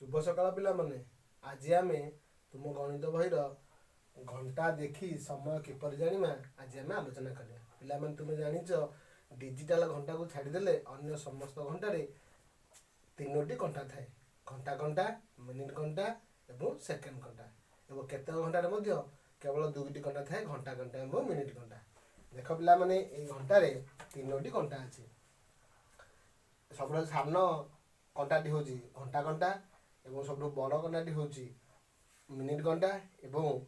शुभ सकाळ पिलाମାନେ। आज आम तुम गणित बहीर घंटा देखी समय किपर जाना आज आम आलोचना करिया। पिलाମାନେ तुम जानिच डिजिटाल घंटा को छाड़देले अन्य समस्त घंटे तीनोटी घंटा थाए। घंटा घंटा, मिनिट घंटा और सेकेंड घंटा। और केत घंटार केवल दुईटी घंटा थाए, घंटा घंटा और मिनिट घंटा। देख पिलाମାନେ ये घंटार तीनोटी घंटा अच्छी। सब सान घंटाटी हूँ घंटा घंटा और सब बड़ घंटाटी हूँ मिनिट घंटा और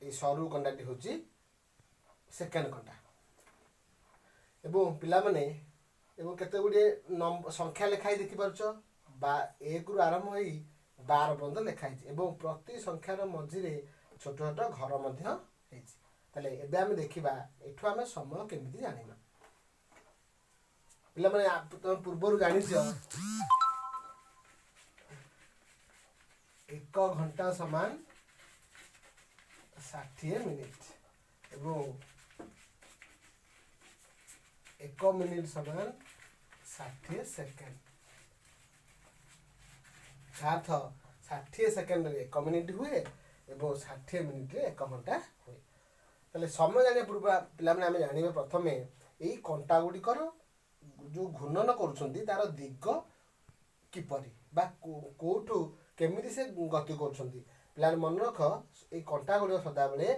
ये सरू घंटाटी हूँ सेकेंड घंटा। एवं पिलाମାନେ केते गुड़े संख्या लिखाई देखिपार एक रु आरंभ हो 12 पर्यंत लिखाई और प्रति संख्यार मझे छोट छोट घर ताले एबे आमे देखिबा एठु आमे समय केमिति जानिबा। पिलाମାନେ तुम पूर्व जानिछ 1 घंटा समान 60 मिनिट एवं 1 मिनिट समान 60 सेकेंड। अर्थ 60 सेकेंड 1 मिनिट हुए और 60 मिनिट 1 घंटा हुए। ताले समय जानिया पूर्व पिलाମାନେ आमे जानिबा प्रथमे एई कंटा गुड़िकर जो घूर्णन करुछंती तार दिग किपरि बा कोठु केमिति से गति करुछंती। पिलाମାନେ मन रख एई कंटा गुड़िक सदा बेले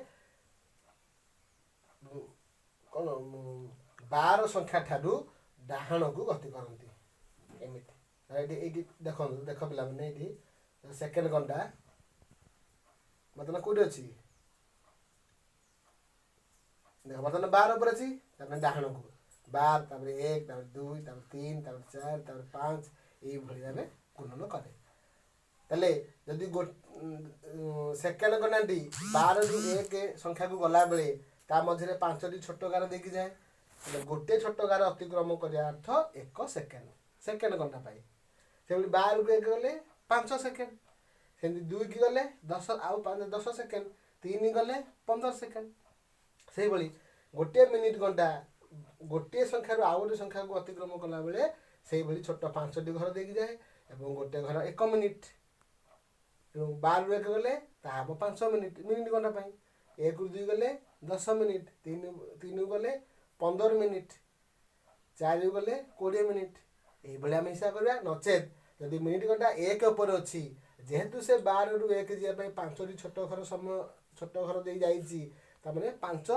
कोन 12 संख्या ठारू डाहाण को गति करती एमिति। एटी देखो देख पिलाମାନେ एटी सेकेंड घंटा मतलब कोठी अछि देख मतलब 12 ऊपर अछि तने डाहाण को 12 तापर 1 तापर 2 तापर 3 तापर 4 तापर 5 एई भली भाबे गुणन करे। तले जदि सेकेंड घंटाटी 12 रु 1 संख्या को गला बेले ता मझे 5टी छोट गार देखि जाए तले गोटे छोट गार अतिक्रम करिया अर्थ 1 सेकेंड सेकेंड घंटा पाई। से 12 रु 1 गले 5 सेकेंड, सेमती 2 की गले 10 आउ 5 10 सेकेंड, 3 गले 15 सेकेंड। से भली गोटे मिनिट घंटा गोटे संख्यार आउ गोटे संख्या को अतिक्रम कला बेले से भली छोट 5टी घर देखि जाए और गोटे घर 1 मिनिट। 12 रु 1 गले ता 5 मिनिट मिनिट घंटा पाई। 1 रु 2 गले 10 मिनिट, 3 गले 15 मिनिट, 4 रु गले 20 मिनिट। ये भली आम हिसाब करबा। नचेत जदि मिनिट घंटा 1 ऊपर अछि जेहेतु से 12 रु 1 जिया 5टी छोट घर समय छोट घर दे जाइछि ता माने 5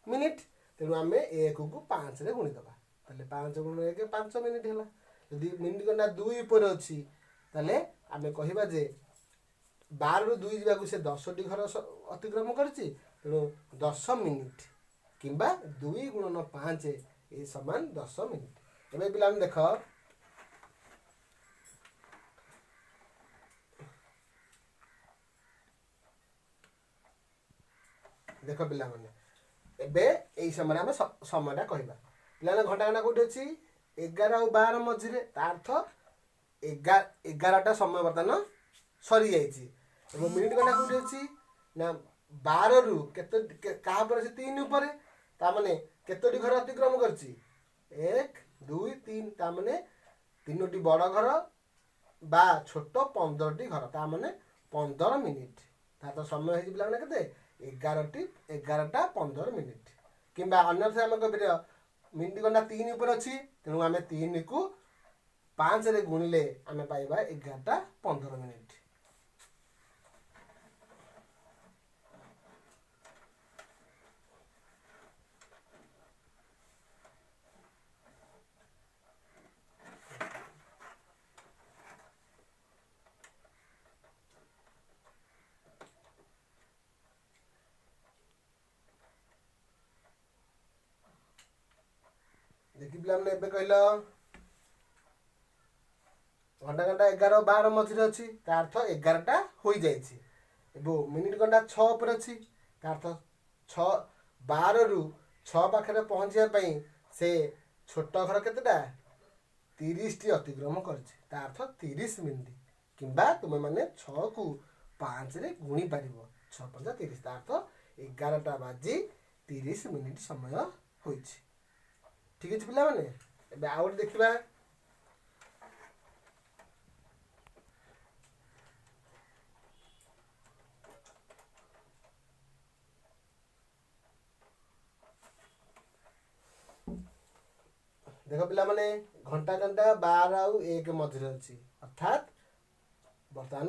मिनिट। तेणु आम 1 को 5 रे गुणी दबा ताले 5 गुण 1 5 मिनिट है। जदि मिनिट घंटा 2 ऊपर अछि ताले आम कहिबा जे 12 रु 2 जाकू से 10टी घर अतिक्रम करछि तेणु 10 मिनिट किंबा 2 गुणन 5 ए समान 10 मिनिट। एबे पिला देख देख पिला माने एबे एई समय आम समयटा कहबा। पिला घंटा घंटा कोठी अछि 11 और 12 मझे ता अर्थ 11टा समय बर्तमान सरी जाइछि। एवं मिनिट घंटा कोठी अछि ना 12 रु केते कहा पर अछि 3 ऊपर ता माने केतोटी घर अतिक्रम करछि 1 2 3 ता माने तीनोटी बड़ घर बा छोट 15टी घर ता माने 15 मिनिट। ता तो समय है पिला माने केते 11टा 15 मिनिट। किंबा अन्यथा आम कह मिनिट घंटा 3 ऊपर अच्छी तेणु आम 3 को 5 रे गुणिले आम पाइबा 11टा 15 मिनिट। देखी पिला मैंने एबे कहल घंटा घंटा 11 12 मझे अच्छी ता अर्थ 11टा हो जाइछि। एवं मिनिट घंटा 6 ऊपर अच्छी ता अर्थ 6 12 रु 6 पाखे पहुँचा से छोट घर केतेटा 30टी अतिक्रम करछि ता अर्थ 30 मिनिट। किंबा तुम माने 6 को 5 रे गुणी पार 6 5 30 ता अर्थ 11टा बाजी 30 मिनिट समय होइछि। ठीक है पिला माने एबे आउट देखिबा देख पिलामाने घंटा घंटा 12 आउ 1 मध्य अच्छी अर्थात बर्तमान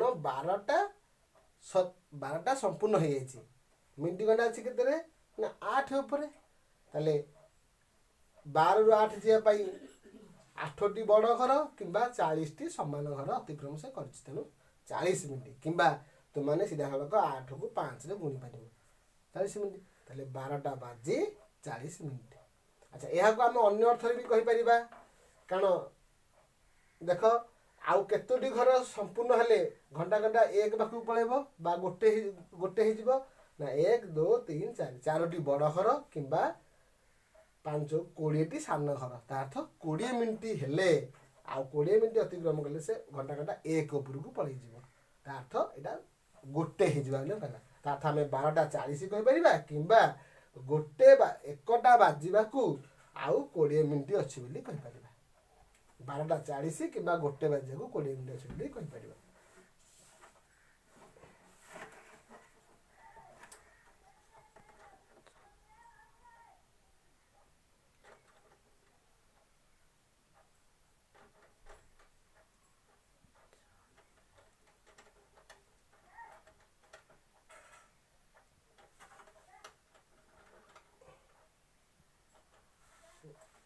12टा संपूर्ण हो जाए मिनिट घंटा अच्छी के ना 8 उपर ताले 12 रु 8 जावाई 8टी बड़ घर कि 40टी समान घर अतिक्रम से कर तेणु 40 मिनिट कि तुमने सीधा सड़क 8 को 5 गुणी पार 40 मिनिट ताले 12टा बाजी 40 मिनिट। अच्छा यहाँ को आम अन्य अर्थ भी कहीपर कारण देख आउ केतोटी घर संपूर्ण हेले घंटा घंटा 1 पाखक पलैब बा गोटे ना 1 2 3 4 4टी बड़ घर कि 5 20टी सान घर ता अर्थ 20 मिनिट हेले आउ 20 मिनिट अतिक्रम कले से घंटा घंटा 1 उपरको पलैज ता अर्थ यहाँ गोटे कहला ता आम 12टा 40 कहीपर कि गोटे 1टा बाजू आउ 20 मिनिट अच्छी बोली कहीपर 12टा 40 कि गोटे बाजा को 20 मिनिट अच्छी बोली कहीपर।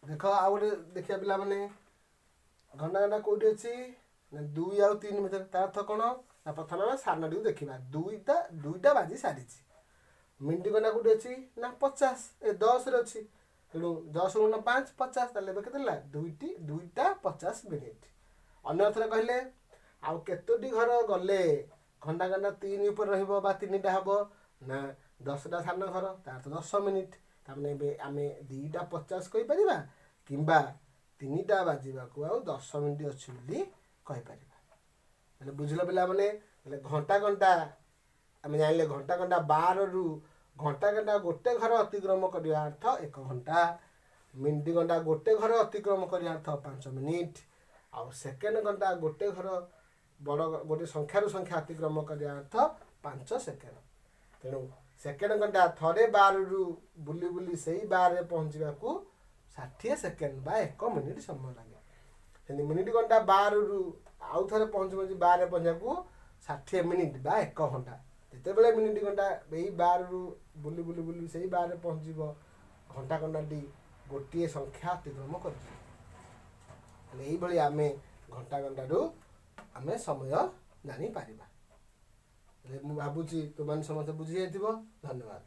देख आ गए देखिए पिला माने घंटा घंटा कौटी अच्छी ना 2 आउ 3 भितर तार अर्थ कौन ना प्रथम आम सानटी देखा दुईटा बाजी सारी मिनिट घंटा कौटी अच्छी ना 50 10 अच्छी तेणु 10 गुण 5 50 ताले के दुईटा 50 मिनिट अन्य अर्थ कहले आउ केतोटी घर गले घंटा घंटा 3 ऊपर रहा 3टा हम ना 10टा सान घर तार 10 मिनिट तामें आम 2टा 50 कहीपर कि 3टा बाजू आउ 10 मिनिट अच्छी बोली कहीपर बुझल पिला माने घंटा घंटा आम जान घंटा घंटा 12 रु घंटा घंटा गोटे घर अतिक्रम करने अर्थ 1 घंटा मिनिट घंटा गोटे घर अतिक्रम करने अर्थ 5 मिनिट आउ सेकेंड घंटा गोटे घर बड़ गोटे संख्यार संख्या अतिक्रम करने अर्थ 5 सेकेंड तेणु सेकेंड घंटा थरे 12 रु बुली बुली से 12 पहुँचा 60 सेकेंड बा 1 मिनिट समय लगे मिनिट घंटा 12 रु आउ थे पहुँच 12 पहुँचा 60 मिनिट बा 1 घंटा जिते मिनिट घंटा यही 12 रु बुली बुली बुली से 12 पहुँच घंटा घंटाटी गोटे संख्या अतिक्रम कर आम घंटा घंटा रू आम समय जापर। भावुँ तुम समस्त बुझी जाइए। धन्यवाद।